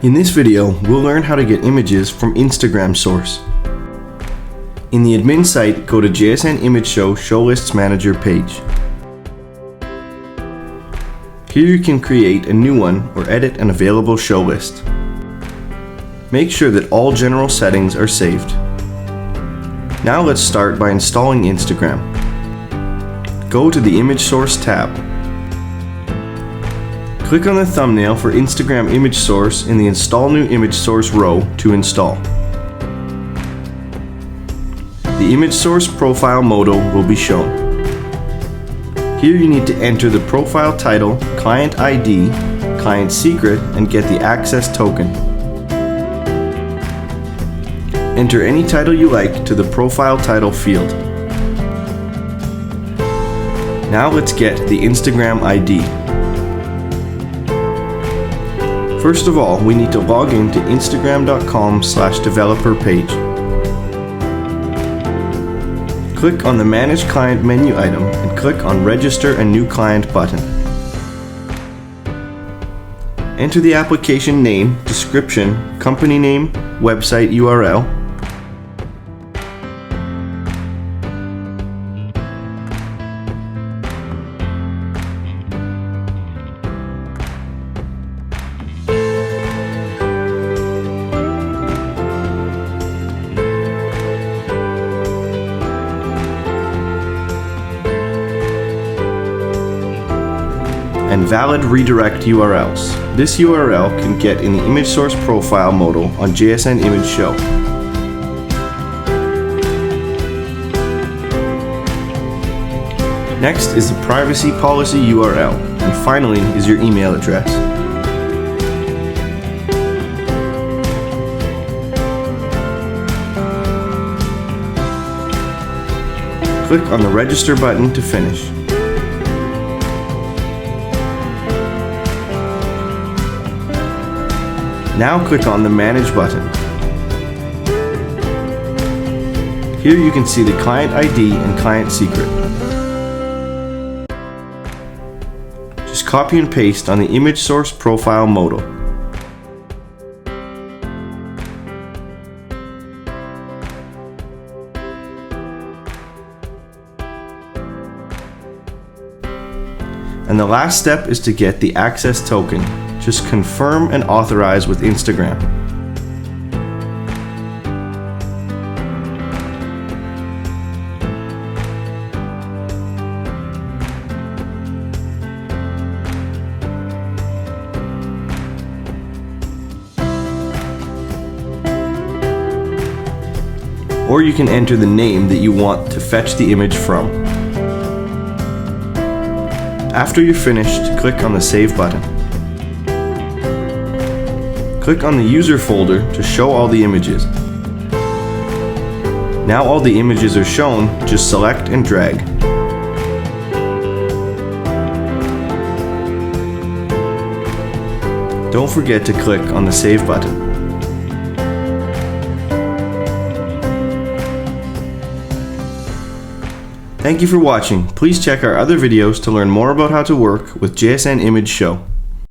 In this video, we'll learn how to get images from Instagram source. In the admin site, go to JSN ImageShow Show Lists Manager page. Here you can create a new one or edit an available show list. Make sure that all general settings are saved. Now let's start by installing Instagram. Go to the Image Source tab. Click on the thumbnail for Instagram image source in the Install New Image Source row to install. The image source profile modal will be shown. Here you need to enter the profile title, client ID, client secret, and get the access token. Enter any title you like to the profile title field. Now let's get the Instagram ID. First of all, we need to log in to instagram.com/developer page. Click on the Manage Client menu item and click on Register a New Client button. Enter the application name, description, company name, website URL, and valid redirect URLs. This URL can get in the image source profile modal on JSN ImageShow. Next is the privacy policy URL, and finally is your email address. Click on the Register button to finish. Now click on the Manage button. Here you can see the client ID and client secret. Just copy and paste on the image source profile modal. And the last step is to get the access token. Just confirm and authorize with Instagram. Or you can enter the name that you want to fetch the image from. After you're finished, click on the Save button. Click on the user folder to show all the images. Now all the images are shown, just select and drag. Don't forget to click on the Save button. Thank you for watching. Please check our other videos to learn more about how to work with JSN ImageShow.